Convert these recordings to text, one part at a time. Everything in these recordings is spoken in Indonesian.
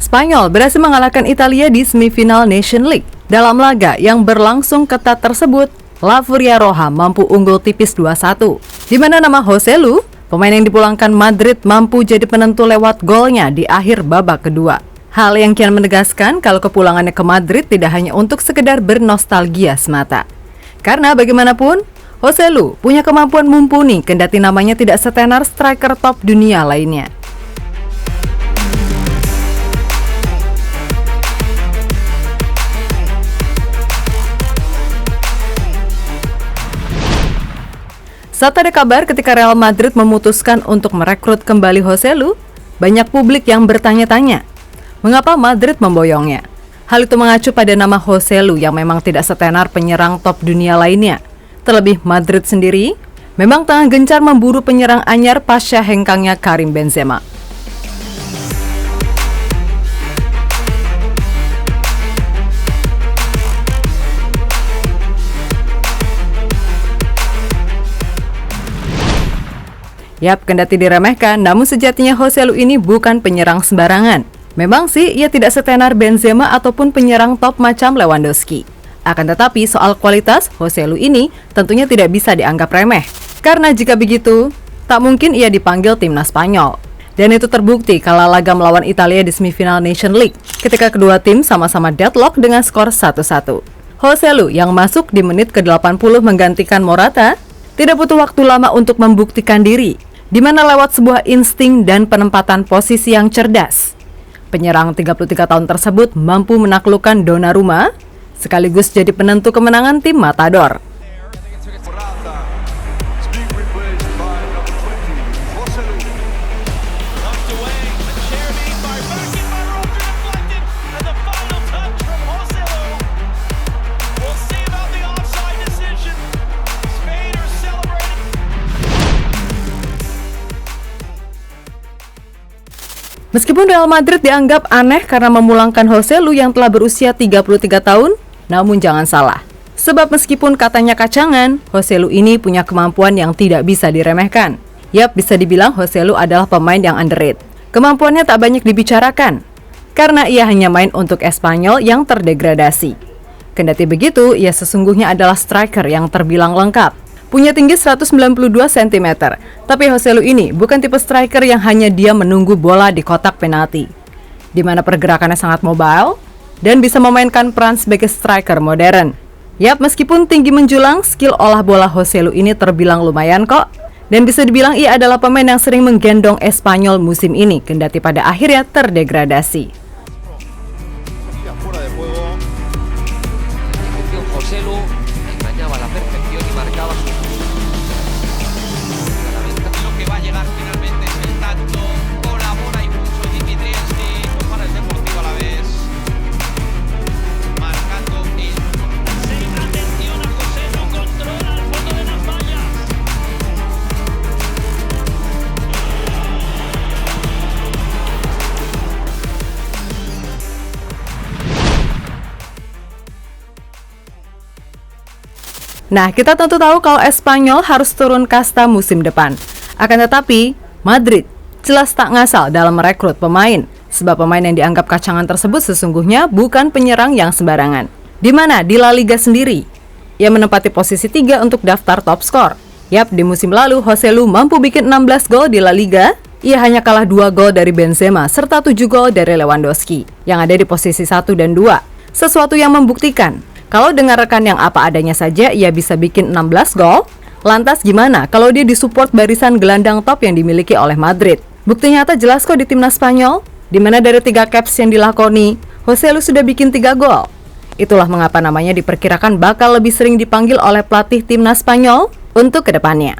Spanyol berhasil mengalahkan Italia di semifinal Nation League. Dalam laga yang berlangsung ketat tersebut, La Furia Roja mampu unggul tipis 2-1. Di mana nama Joselu, pemain yang dipulangkan Madrid, mampu jadi penentu lewat golnya di akhir babak kedua. Hal yang kian menegaskan kalau kepulangannya ke Madrid tidak hanya untuk sekedar bernostalgia semata. Karena bagaimanapun, Joselu punya kemampuan mumpuni kendati namanya tidak setenar striker top dunia lainnya. Saat ada kabar ketika Real Madrid memutuskan untuk merekrut kembali Joselu, banyak publik yang bertanya-tanya, mengapa Madrid memboyongnya? Hal itu mengacu pada nama Joselu yang memang tidak setenar penyerang top dunia lainnya. Terlebih Madrid sendiri memang tengah gencar memburu penyerang anyar pasca hengkangnya Karim Benzema. Yap, kendati diremehkan, namun sejatinya Joselu ini bukan penyerang sembarangan. Memang sih, ia tidak setenar Benzema ataupun penyerang top macam Lewandowski. Akan tetapi, soal kualitas, Joselu ini tentunya tidak bisa dianggap remeh. Karena jika begitu, tak mungkin ia dipanggil timnas Spanyol. Dan itu terbukti kala laga melawan Italia di semifinal Nation League, ketika kedua tim sama-sama deadlock dengan skor 1-1. Joselu yang masuk di menit ke-80 menggantikan Morata, tidak butuh waktu lama untuk membuktikan diri, di mana lewat sebuah insting dan penempatan posisi yang cerdas. Penyerang 33 tahun tersebut mampu menaklukkan Donnarumma, sekaligus jadi penentu kemenangan tim Matador. Meskipun Real Madrid dianggap aneh karena memulangkan Joselu yang telah berusia 33 tahun, namun jangan salah. Sebab meskipun katanya kacangan, Joselu ini punya kemampuan yang tidak bisa diremehkan. Yap, bisa dibilang Joselu adalah pemain yang underrated. Kemampuannya tak banyak dibicarakan, karena ia hanya main untuk Espanyol yang terdegradasi. Kendati begitu, ia sesungguhnya adalah striker yang terbilang lengkap. Punya tinggi 192 cm, tapi Joselu ini bukan tipe striker yang hanya dia menunggu bola di kotak penalti, di mana pergerakannya sangat mobile dan bisa memainkan peran sebagai striker modern. Yap, meskipun tinggi menjulang, skill olah bola Joselu ini terbilang lumayan kok. Dan bisa dibilang ia adalah pemain yang sering menggendong Espanyol musim ini, kendati pada akhirnya terdegradasi. Joselu engañaba a la perfección y marcaba su lo que va a llegar finalmente es el tanto, colabora y mucho Dimitrievski para el Deportivo Alavés, marcando el atención a Joselu, controla el fondo de las vallas. Nah, kita tentu tahu kalau Espanyol harus turun kasta musim depan. Akan tetapi, Madrid jelas tak ngasal dalam merekrut pemain, sebab pemain yang dianggap kacangan tersebut sesungguhnya bukan penyerang yang sembarangan. Di mana di La Liga sendiri, ia menempati posisi 3 untuk daftar top skor. Yap, di musim lalu Joselu mampu bikin 16 gol di La Liga. Ia hanya kalah 2 gol dari Benzema serta 7 gol dari Lewandowski yang ada di posisi 1 dan 2. Sesuatu yang membuktikan kalau dengan rekan yang apa adanya saja ia bisa bikin 16 gol. Lantas gimana kalau dia disupport barisan gelandang top yang dimiliki oleh Madrid? Bukti nyata jelas kok di timnas Spanyol, di mana dari 3 caps yang dilakoni, Joselu sudah bikin 3 gol. Itulah mengapa namanya diperkirakan bakal lebih sering dipanggil oleh pelatih timnas Spanyol untuk kedepannya.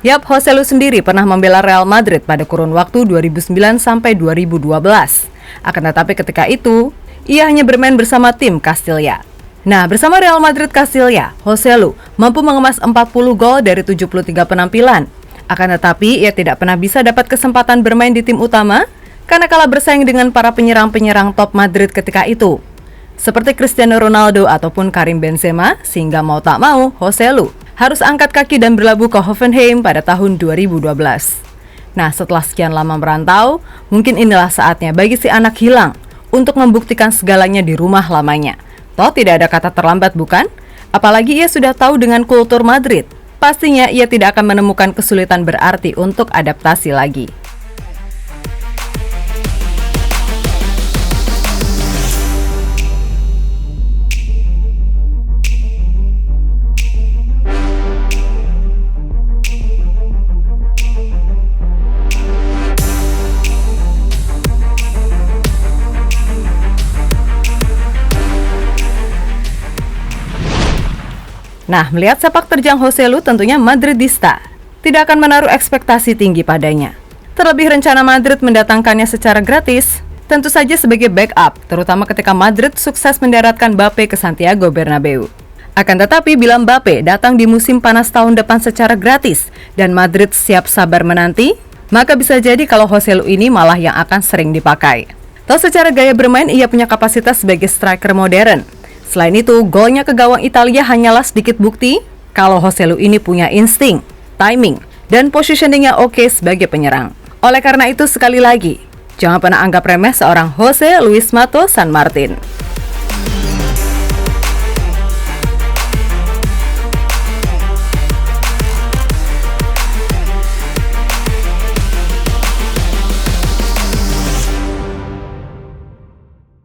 Yap, Joselu sendiri pernah membela Real Madrid pada kurun waktu 2009 sampai 2012. Akan tetapi ketika itu, ia hanya bermain bersama tim Castilla. Nah, bersama Real Madrid Castilla, Joselu mampu mengemas 40 gol dari 73 penampilan. Akan tetapi, ia tidak pernah bisa dapat kesempatan bermain di tim utama karena kalah bersaing dengan para penyerang-penyerang top Madrid ketika itu. Seperti Cristiano Ronaldo ataupun Karim Benzema, sehingga mau tak mau, Joselu harus angkat kaki dan berlabuh ke Hoffenheim pada tahun 2012. Nah, setelah sekian lama merantau, mungkin inilah saatnya bagi si anak hilang untuk membuktikan segalanya di rumah lamanya. Toh tidak ada kata terlambat, bukan? Apalagi ia sudah tahu dengan kultur Madrid. Pastinya ia tidak akan menemukan kesulitan berarti untuk adaptasi lagi. Nah, melihat sepak terjang Joselu tentunya Madridista tidak akan menaruh ekspektasi tinggi padanya. Terlebih rencana Madrid mendatangkannya secara gratis, tentu saja sebagai backup, terutama ketika Madrid sukses mendaratkan Mbappe ke Santiago Bernabeu. Akan tetapi bila Mbappe datang di musim panas tahun depan secara gratis dan Madrid siap sabar menanti, maka bisa jadi kalau Joselu ini malah yang akan sering dipakai. Toh secara gaya bermain ia punya kapasitas sebagai striker modern. Selain itu, golnya ke gawang Italia hanyalah sedikit bukti kalau Joselu ini punya insting, timing, dan positioning yang oke sebagai penyerang. Oleh karena itu, sekali lagi, jangan pernah anggap remeh seorang Jose Luis Mato San Martin.